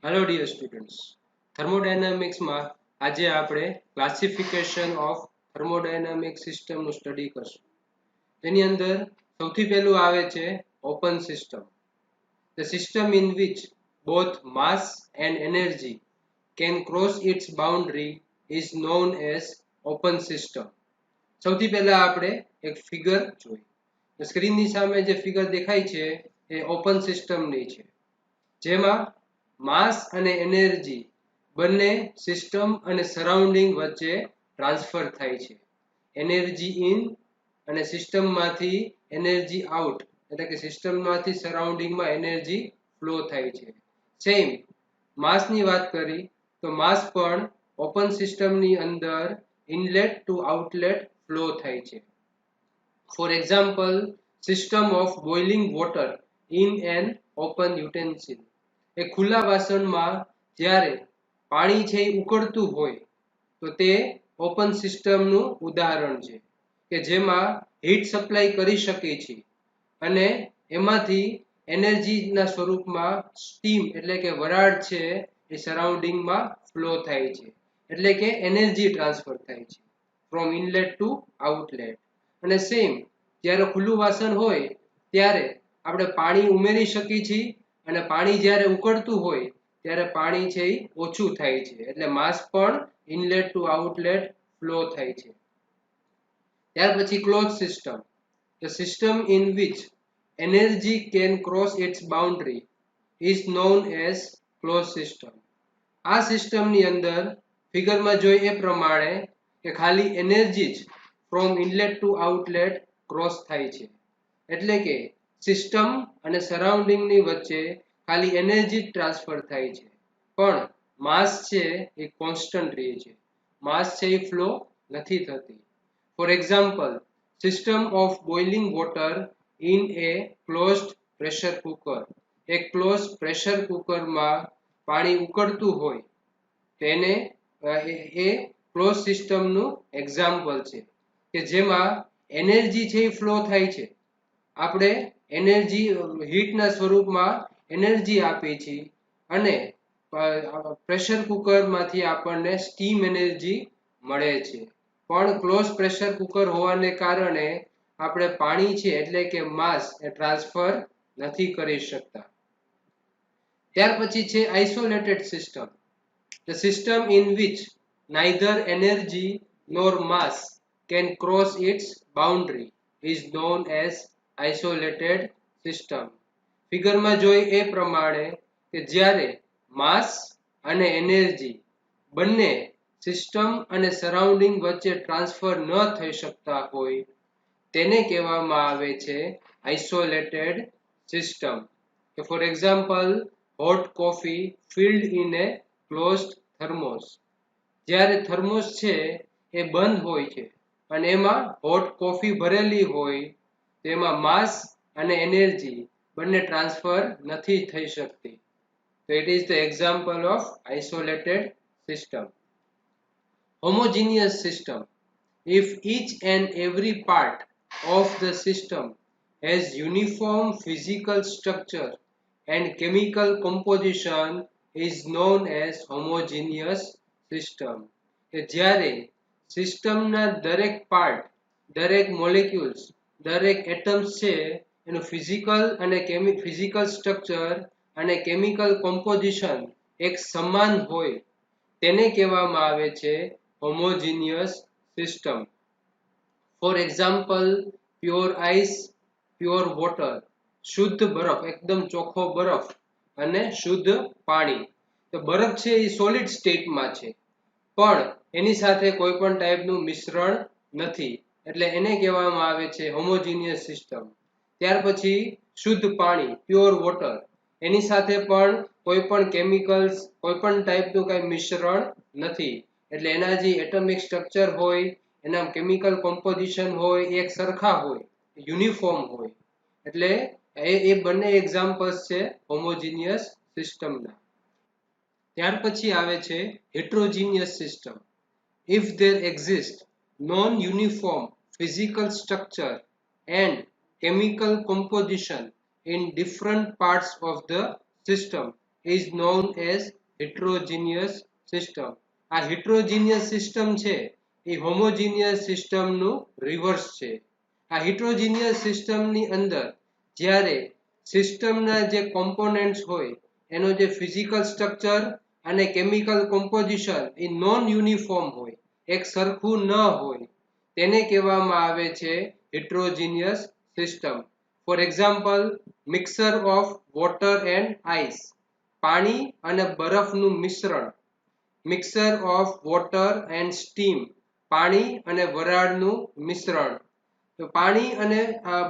Hello dear students, થર્મોડાયનામિક્સમાં આજે આપણે classification of થર્મોડાયનામિક સિસ્ટમનું સ્ટડી કરશું. તેની અંદર સૌથી પહેલું આવે છે open system. The system in which both mass and energy can cross its boundary is known as open system. સૌથી પહેલા આપણે એક ફિગર જોઈ. સ્ક્રીનની સામે જે ફિગર દેખાય છે એ ઓપન સિસ્ટમની છે, જેમાં માસ અને એનર્જી બંને સિસ્ટમ અને સરાઉન્ડિંગ વચ્ચે ટ્રાન્સફર થાય છે. એનર્જી ઇન અને સિસ્ટમમાંથી એનર્જી આઉટ, એટલે કે સિસ્ટમમાંથી સરાઉન્ડિંગમાં એનર્જી ફ્લો થાય છે. સેમ માસની વાત કરી તો માસ પણ ઓપન સિસ્ટમની અંદર ઇનલેટ ટુ આઉટલેટ ફ્લો થાય છે. For example, system of boiling water in an open utensil. એ ખુલ્લા વાસણમાં જ્યારે પાણી છે એ ઉકળતું હોય તો તે ઓપન સિસ્ટમનું ઉદાહરણ છે, કે જેમાં હીટ સપ્લાય કરી શકે છે અને એમાંથી એનર્જીના સ્વરૂપમાં સ્ટીમ એટલે કે વરાળ છે એ સરાઉન્ડિંગમાં ફ્લો થાય છે, એટલે કે એનર્જી ટ્રાન્સફર થાય છે ફ્રોમ ઇનલેટ ટુ આઉટલેટ. અને સેમ જ્યારે ખુલ્લું વાસણ હોય ત્યારે આપણે પાણી ઉમેરી શકીએ છીએ અને પાણી જ્યારે ઉકળતું હોય ત્યારે પાણી છે એ ઓછું થાય છે, એટલે માસ પણ ઇનલેટ ટુ આઉટલેટ ફ્લો થાય છે. ત્યાર પછી close system. The system in which energy can cross its boundary is known as closed system. આ સિસ્ટમની અંદર ફિગરમાં જોઈ એ પ્રમાણે કે ખાલી એનર્જી જ from inlet to outlet cross થાય છે, એટલે કે સિસ્ટમ અને સરાઉન્ડિંગની વચ્ચે ખાલી એનર્જી ટ્રાન્સફર થાય છે, પણ માસ છે એ કોન્સ્ટન્ટ રહે છે. માસ છે એ ફ્લો નથી થતી. Four example, system of boiling water in A closed pressure cooker. એક ક્લોઝ પ્રેશર કુકરમાં પાણી ઉકળતું હોય તેને એ ક્લોઝ સિસ્ટમનું એક્ઝામ્પલ છે, કે જેમાં એનર્જી છે એ ફ્લો થાય છે. આપણે એનર્જી હીટના સ્વરૂપમાં એનર્જી આપી છે અને પ્રેશર કુકરમાંથી આપણને સ્ટીમ એનર્જી મળે છે, પણ ક્લોઝ પ્રેશર કુકર હોવાને કારણે આપણે પાણી છે એટલે કે માસ એ ટ્રાન્સફર નથી કરી શકતા. ત્યાર પછી છે isolated system. The system in which neither energy nor mass can cross its boundary is known as isolated system. ફિગરમાં જોઈ એ પ્રમાણે કે જ્યારે માસ અને એનર્જી બંને સિસ્ટમ અને સરાઉન્ડિંગ વચ્ચે ટ્રાન્સફર ન થઈ શકતા હોય તેને કહેવામાં આવે છે isolated system. For example, hot coffee field in A closed thermos. જ્યારે થર્મોસ છે એ બંધ હોય છે અને એમાં હોટ કોફી ભરેલી હોય તો એમાં માસ અને એનર્જી બંને ટ્રાન્સફર નથી થઈ શકતી. તો it is the example of isolated system. Homogeneous system. If each and every part of the system has uniform physical structure and chemical composition is known as homogeneous system. કે જ્યારે સિસ્ટમના દરેક part, દરેક molecules, દરેક atoms છે એનું physical structure અને chemical composition એક સમાન હોય તેને કહેવામાં આવે છે homogeneous system. For example, pure ice, pure water. શુદ્ધ બરફ, એકદમ ચોખ્ખો બરફ અને શુદ્ધ પાણી. તો બરફ છે એ સોલિડ સ્ટેટમાં છે પણ એની સાથે કોઈ પણ ટાઈપનું મિશ્રણ નથી, એટલે એને કહેવામાં આવે છે હોમોજીનિયસ સિસ્ટમ. ત્યાર પછી શુદ્ધ પાણી, પ્યોર વોટર, એની સાથે પણ કોઈ પણ કેમિકલ્સ, કોઈ પણ ટાઈપનું કઈ મિશ્રણ નથી, એટલે એના જે એટમિક સ્ટ્રક્ચર હોય, એના કેમિકલ કોમ્પોઝિશન હોય એક સરખા હોય, યુનિફોર્મ હોય, એટલે એ બંને એક્ઝામ્પલ્સ છે હોમોજીનિયસ સિસ્ટમના. ત્યાર પછી આવે છે હેટ્રોજીનિયસ system. If there exists non-uniform physical structure and chemical composition in different parts of the system, is known as heterogeneous system. આ heterogeneous system છે એ homogeneous system નું reverse છે. આ heterogeneous system ની અંદર જ્યારે system ના જે components હોય એનો જે physical structure અને chemical composition એ non uniform હોય, એક સરખું ન હોય, તેને કહેવામાં આવે છે heterogeneous system. For example, mixture of water and ice, પાણી અને બરફનું મિશ્રણ. Mixture of water and steam, પાણી અને વરાળનું મિશ્રણ. તો પાણી અને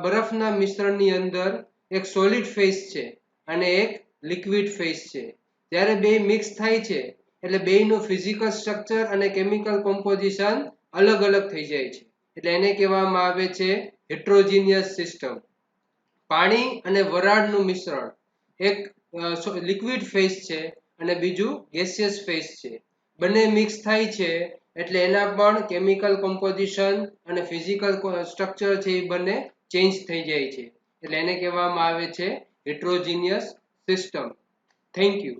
બરફના મિશ્રણની અંદર એક સોલિડ ફેઝ છે અને એક લિક્વિડ ફેઝ છે. જ્યારે બે મિક્સ થાય છે એટલે બેયનું ફિઝિકલ સ્ટ્રક્ચર અને કેમિકલ કોમ્પોઝિશન અલગ અલગ થઈ જાય છે, એટલે એને કહેવામાં આવે છે હેટ્રોજીનિયસ સિસ્ટમ. પાણી અને વરાળનું મિશ્રણ, એક લિક્વિડ ફેઝ છે અને બીજું ગેસિયસ ફેઝ છે. બંને મિક્સ થાય છે એટલે એના પણ કેમિકલ કોમ્પોઝિશન અને ફિઝિકલ સ્ટ્રક્ચર છે એ બંને ચેન્જ થઈ જાય છે, એટલે એને કહેવામાં આવે છે હેટ્રોજીનિયસ સિસ્ટમ. Thank you.